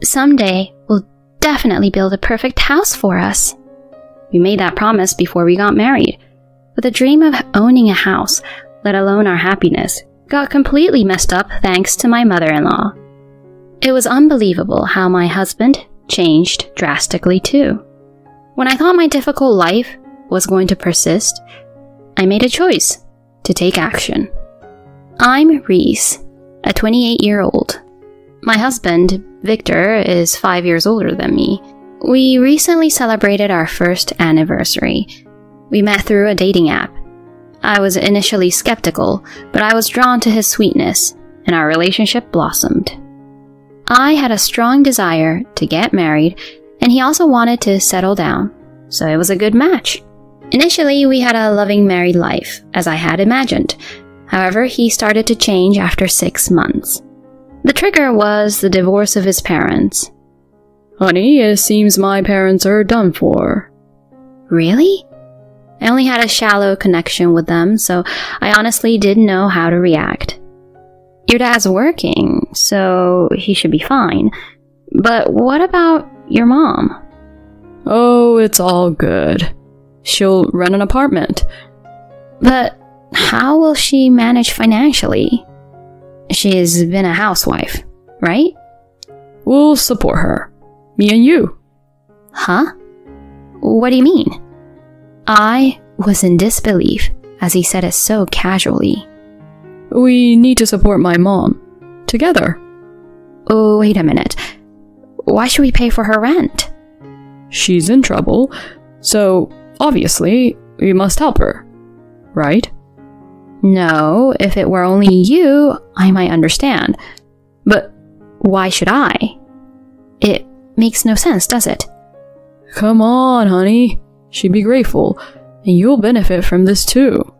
Someday, we'll definitely build a perfect house for us. We made that promise before we got married, but the dream of owning a house, let alone our happiness, got completely messed up thanks to my mother-in-law. It was unbelievable how my husband changed drastically too. When I thought my difficult life was going to persist, I made a choice to take action. I'm Reese, a 28-year-old. My husband, Victor, is 5 years older than me. We recently celebrated our first anniversary. We met through a dating app. I was initially skeptical, but I was drawn to his sweetness, and our relationship blossomed. I had a strong desire to get married, and he also wanted to settle down, so it was a good match. Initially, we had a loving married life, as I had imagined. However, he started to change after 6 months. The trigger was the divorce of his parents. Honey, it seems my parents are done for. Really? I only had a shallow connection with them, so I honestly didn't know how to react. Your dad's working, so he should be fine. But what about your mom? Oh, it's all good. She'll rent an apartment. But how will she manage financially? She's been a housewife, right? We'll support her. Me and you. Huh? What do you mean? I was in disbelief as he said it so casually. We need to support my mom. Together. Oh, wait a minute. Why should we pay for her rent? She's in trouble, so obviously we must help her. Right? No, if it were only you, I might understand. But why should I? It makes no sense, does it? Come on, honey. She'd be grateful, and you'll benefit from this too.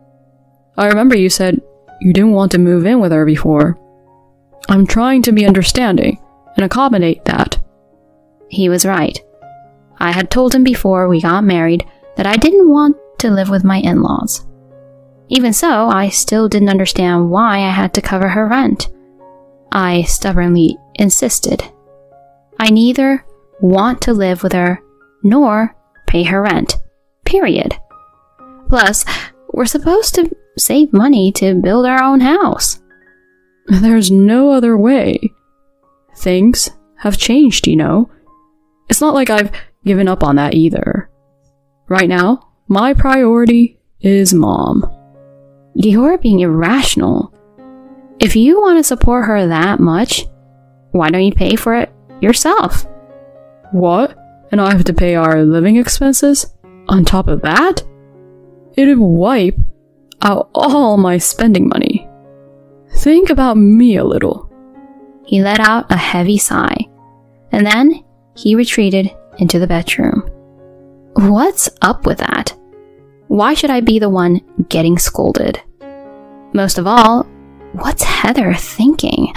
I remember you said you didn't want to move in with her before. I'm trying to be understanding and accommodate that. He was right. I had told him before we got married that I didn't want to live with my in-laws. Even so, I still didn't understand why I had to cover her rent. I stubbornly insisted. I neither want to live with her nor pay her rent. Period. Plus, we're supposed to save money to build our own house. There's no other way. Things have changed, you know. It's not like I've given up on that either. Right now, my priority is Mom. You're being irrational. If you want to support her that much, why don't you pay for it yourself? What? And I have to pay our living expenses? On top of that? It'd wipe out all my spending money. Think about me a little. He let out a heavy sigh, and then he retreated into the bedroom. What's up with that? Why should I be the one getting scolded? Most of all, what's Heather thinking?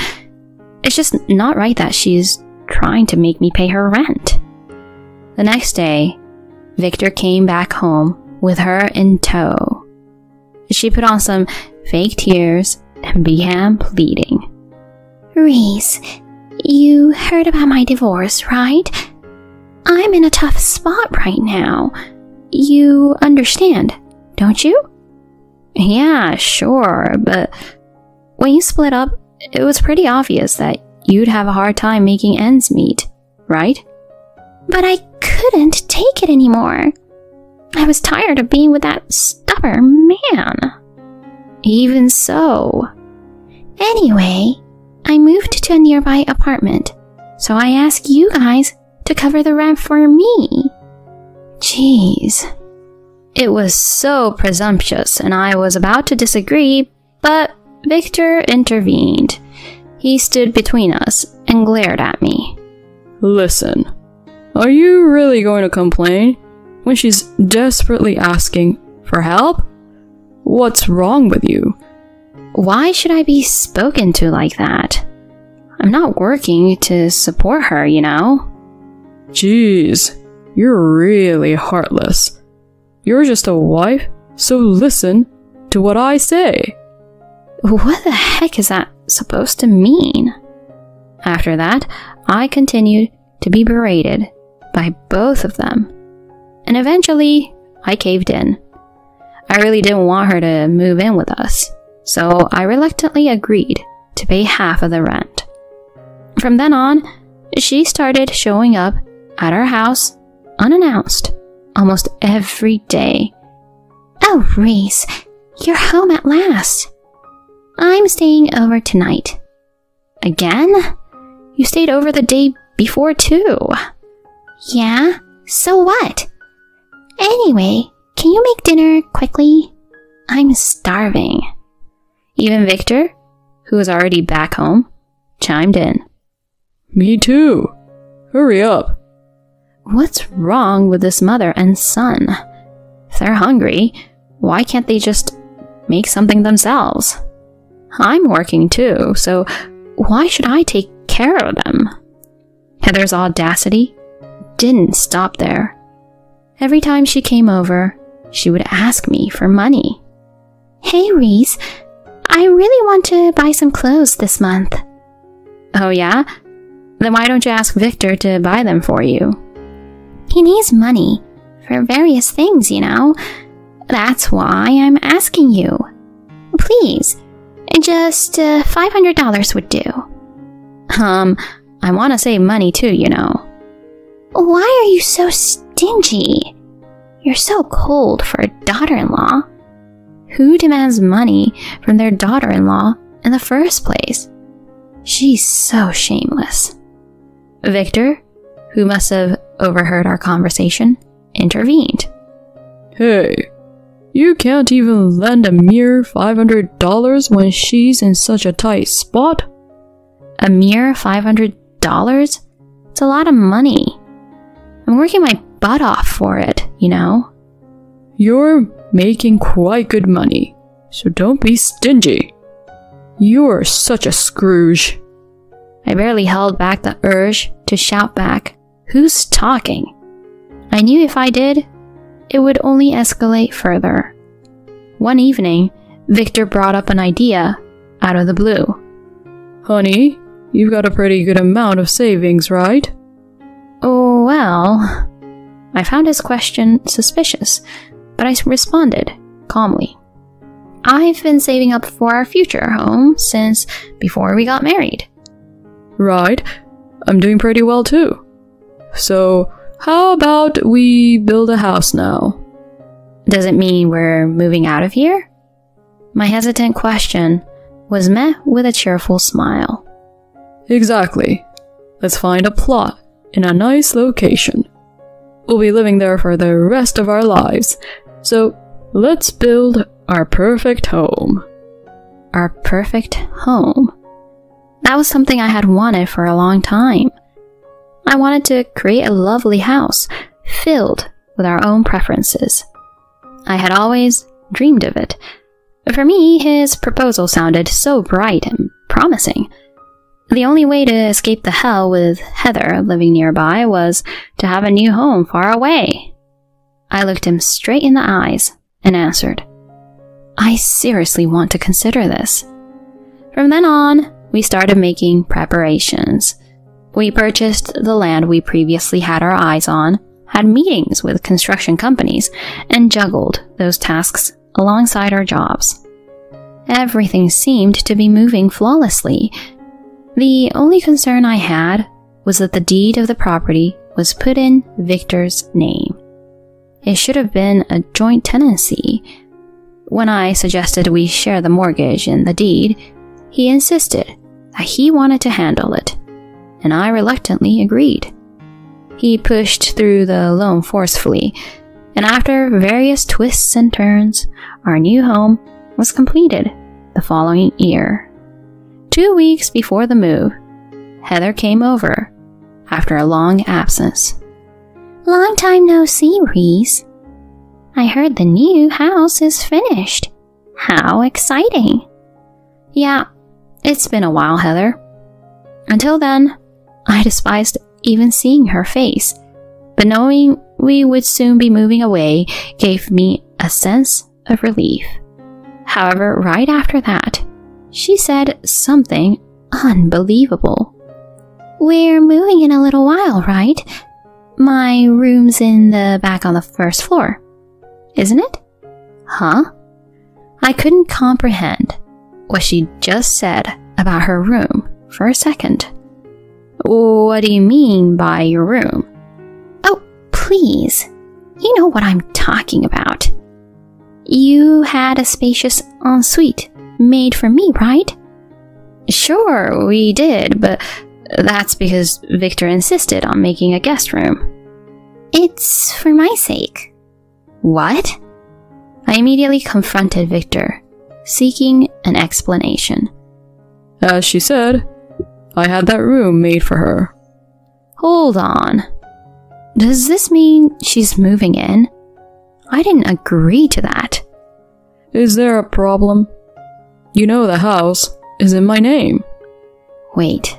It's just not right that she's trying to make me pay her rent. The next day, Victor came back home with her in tow. She put on some fake tears and began pleading. Reese, you heard about my divorce, right? I'm in a tough spot right now. You understand, don't you? Yeah, sure, but when you split up, it was pretty obvious that you'd have a hard time making ends meet, right? But I couldn't take it anymore. I was tired of being with that stubborn man. Even so. Anyway, I moved to a nearby apartment, so I asked you guys to cover the rent for me. Jeez. It was so presumptuous, and I was about to disagree, but Victor intervened. He stood between us and glared at me. Listen, are you really going to complain when she's desperately asking for help? What's wrong with you? Why should I be spoken to like that? I'm not working to support her, you know? Jeez, you're really heartless. You're just a wife, so listen to what I say. What the heck is that supposed to mean? After that, I continued to be berated by both of them. And eventually, I caved in. I really didn't want her to move in with us, so I reluctantly agreed to pay half of the rent. From then on, she started showing up at our house unannounced almost every day. Oh, Reese, you're home at last. I'm staying over tonight. Again? You stayed over the day before too. Yeah? So what? Anyway, can you make dinner quickly? I'm starving. Even Victor, who was already back home, chimed in. Me too. Hurry up. What's wrong with this mother and son? If they're hungry, why can't they just make something themselves? I'm working too, so why should I take care of them? Heather's audacity didn't stop there. Every time she came over, she would ask me for money. Hey, Reese, I really want to buy some clothes this month. Oh yeah? Then why don't you ask Victor to buy them for you? He needs money for various things, you know. That's why I'm asking you. Please, just $500 would do. I want to save money too, you know. Why are you so stingy? You're so cold for a daughter-in-law. Who demands money from their daughter-in-law in the first place? She's so shameless. Victor, who must have overheard our conversation, intervened. Hey, you can't even lend a mere $500 when she's in such a tight spot? A mere $500? It's a lot of money. I'm working my butt off for it, you know? You're making quite good money, so don't be stingy. You're such a Scrooge. I barely held back the urge to shout back, "Who's talking?" I knew if I did, it would only escalate further. One evening, Victor brought up an idea out of the blue. Honey, you've got a pretty good amount of savings, right? Oh, well... I found his question suspicious, but I responded calmly. I've been saving up for our future home since before we got married. Right, I'm doing pretty well too. So, how about we build a house now? Does it mean we're moving out of here? My hesitant question was met with a cheerful smile. Exactly. Let's find a plot in a nice location. We'll be living there for the rest of our lives, so let's build our perfect home. Our perfect home? That was something I had wanted for a long time. I wanted to create a lovely house filled with our own preferences. I had always dreamed of it. For me, his proposal sounded so bright and promising. The only way to escape the hell with Heather living nearby was to have a new home far away. I looked him straight in the eyes and answered, I seriously want to consider this. From then on, we started making preparations. We purchased the land we previously had our eyes on, had meetings with construction companies, and juggled those tasks alongside our jobs. Everything seemed to be moving flawlessly. The only concern I had was that the deed of the property was put in Victor's name. It should have been a joint tenancy. When I suggested we share the mortgage and the deed, he insisted that he wanted to handle it, and I reluctantly agreed. He pushed through the loan forcefully, and after various twists and turns, our new home was completed the following year. 2 weeks before the move, Heather came over after a long absence. Long time no see, Reese. I heard the new house is finished. How exciting. Yeah, it's been a while, Heather. Until then, I despised even seeing her face, but knowing we would soon be moving away gave me a sense of relief. However, right after that, she said something unbelievable. We're moving in a little while, right? My room's in the back on the first floor, isn't it? Huh? I couldn't comprehend what she just said about her room for a second. What do you mean by your room? Oh, please. You know what I'm talking about. You had a spacious ensuite made for me, right? Sure, we did, but that's because Victor insisted on making a guest room. It's for my sake. What? I immediately confronted Victor, seeking an explanation. As she said, I had that room made for her. Hold on. Does this mean she's moving in? I didn't agree to that. Is there a problem? You know the house is in my name. Wait,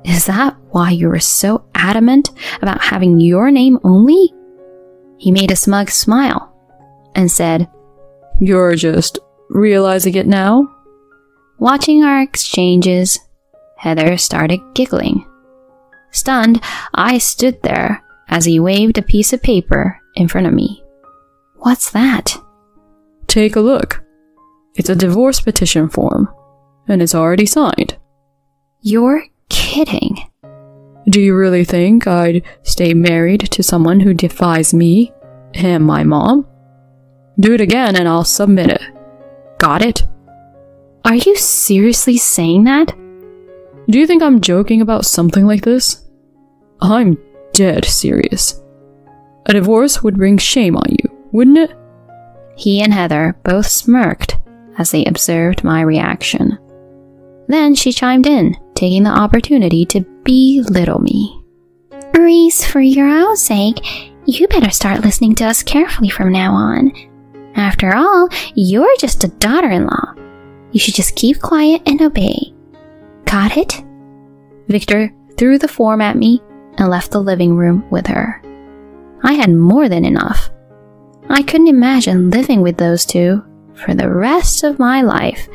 is that why you were so adamant about having your name only? He made a smug smile and said, You're just realizing it now? Watching our exchanges, Heather started giggling. Stunned, I stood there as he waved a piece of paper in front of me. What's that? Take a look. It's a divorce petition form, and it's already signed. You're kidding. Do you really think I'd stay married to someone who defies me and my mom? Do it again and I'll submit it. Got it? Are you seriously saying that? Do you think I'm joking about something like this? I'm dead serious. A divorce would bring shame on you, wouldn't it? He and Heather both smirked as they observed my reaction. Then she chimed in, taking the opportunity to belittle me. Reese, for your own sake, you better start listening to us carefully from now on. After all, you're just a daughter-in-law. You should just keep quiet and obey. Got it? Victor threw the form at me and left the living room with her. I had more than enough. I couldn't imagine living with those two for the rest of my life.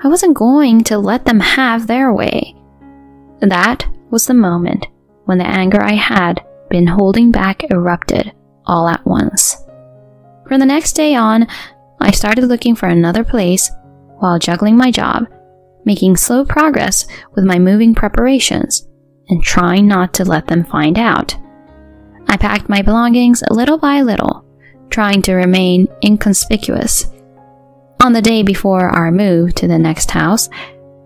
I wasn't going to let them have their way. That was the moment when the anger I had been holding back erupted all at once. From the next day on, I started looking for another place while juggling my job, making slow progress with my moving preparations, and trying not to let them find out. I packed my belongings little by little, trying to remain inconspicuous. On the day before our move to the next house,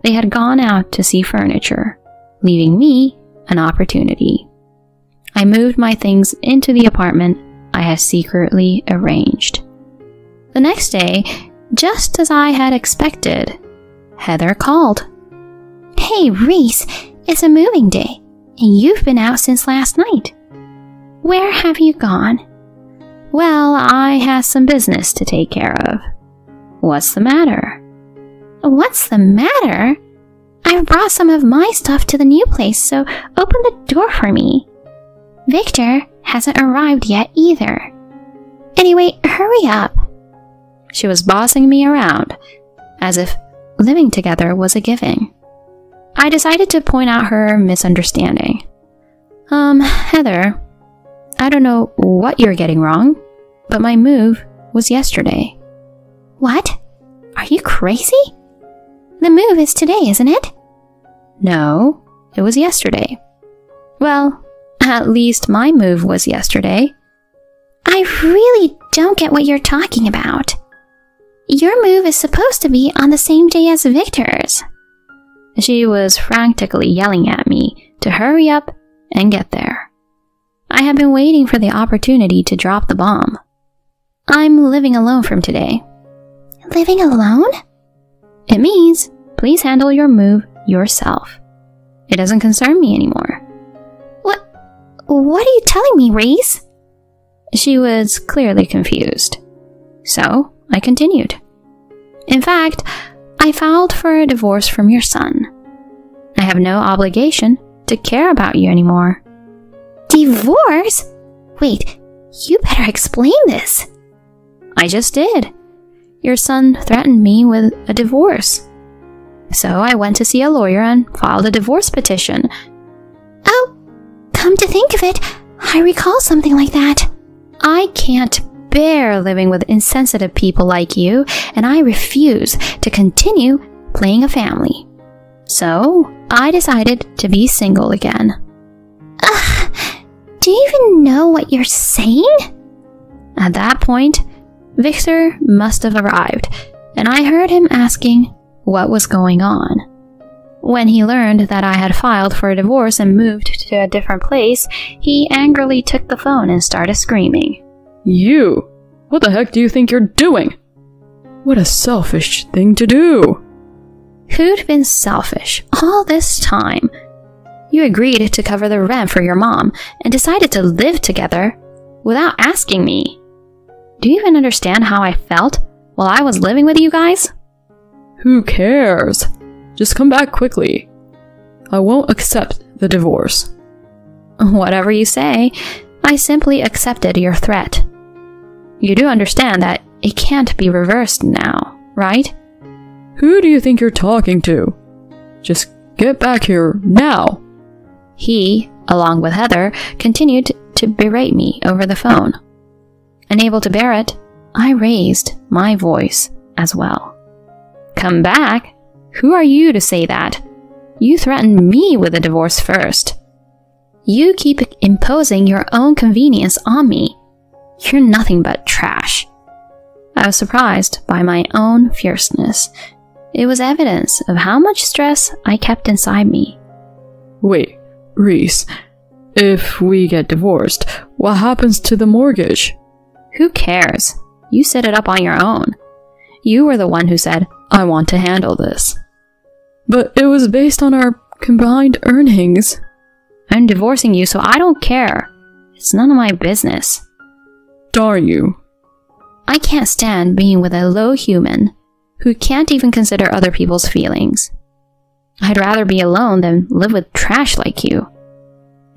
they had gone out to see furniture, leaving me an opportunity. I moved my things into the apartment I had secretly arranged. The next day, just as I had expected, Heather called. Hey, Reese, it's a moving day, and you've been out since last night. Where have you gone? Well, I have some business to take care of. What's the matter? What's the matter? I've brought some of my stuff to the new place, so open the door for me. Victor hasn't arrived yet either. Anyway, hurry up. She was bossing me around, as if living together was a given. I decided to point out her misunderstanding. Heather, I don't know what you're getting wrong, but my move was yesterday. What? Are you crazy? The move is today, isn't it? No, it was yesterday. Well, at least my move was yesterday. I really don't get what you're talking about. Your move is supposed to be on the same day as Victor's. She was frantically yelling at me to hurry up and get there. I had been waiting for the opportunity to drop the bomb. I'm living alone from today. Living alone? It means please handle your move yourself. It doesn't concern me anymore. What are you telling me, Reese? She was clearly confused. So I continued. In fact, I filed for a divorce from your son. I have no obligation to care about you anymore. Divorce? Wait, you better explain this. I just did. Your son threatened me with a divorce. So I went to see a lawyer and filed a divorce petition. Oh, come to think of it, I recall something like that. I can't bear living with insensitive people like you, and I refuse to continue playing a family. So, I decided to be single again. Ugh, do you even know what you're saying? At that point, Victor must have arrived, and I heard him asking what was going on. When he learned that I had filed for a divorce and moved to a different place, he angrily took the phone and started screaming. You! What the heck do you think you're doing? What a selfish thing to do! Who'd been selfish all this time? You agreed to cover the rent for your mom and decided to live together without asking me. Do you even understand how I felt while I was living with you guys? Who cares? Just come back quickly. I won't accept the divorce. Whatever you say, I simply accepted your threat. You do understand that it can't be reversed now, right? Who do you think you're talking to? Just get back here now. He, along with Heather, continued to berate me over the phone. Unable to bear it, I raised my voice as well. Come back? Who are you to say that? You threatened me with a divorce first. You keep imposing your own convenience on me. You're nothing but trash. I was surprised by my own fierceness. It was evidence of how much stress I kept inside me. Wait, Reese, if we get divorced, what happens to the mortgage? Who cares? You set it up on your own. You were the one who said, I want to handle this. But it was based on our combined earnings. I'm divorcing you, so I don't care. It's none of my business. Darn you. I can't stand being with a low human who can't even consider other people's feelings. I'd rather be alone than live with trash like you.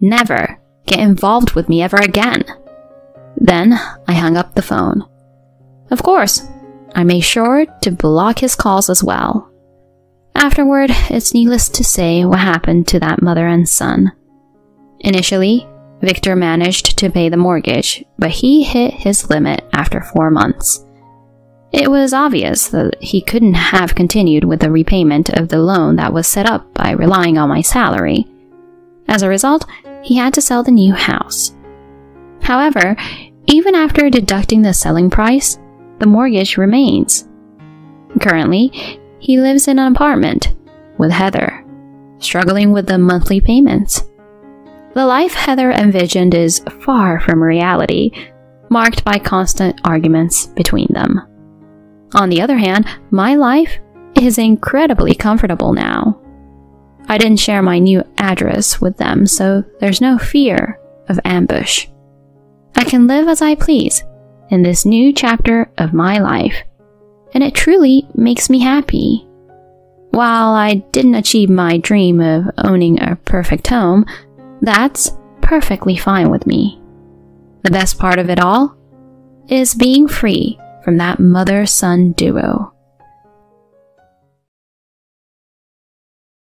Never get involved with me ever again. Then I hung up the phone. Of course, I made sure to block his calls as well. Afterward, it's needless to say what happened to that mother and son. Initially, Victor managed to pay the mortgage, but he hit his limit after 4 months. It was obvious that he couldn't have continued with the repayment of the loan that was set up by relying on my salary. As a result, he had to sell the new house. However, even after deducting the selling price, the mortgage remains. Currently, he lives in an apartment with Heather, struggling with the monthly payments. The life Heather envisioned is far from reality, marked by constant arguments between them. On the other hand, my life is incredibly comfortable now. I didn't share my new address with them, so there's no fear of ambush. I can live as I please in this new chapter of my life, and it truly makes me happy. While I didn't achieve my dream of owning a perfect home, that's perfectly fine with me. The best part of it all is being free from that mother-son duo.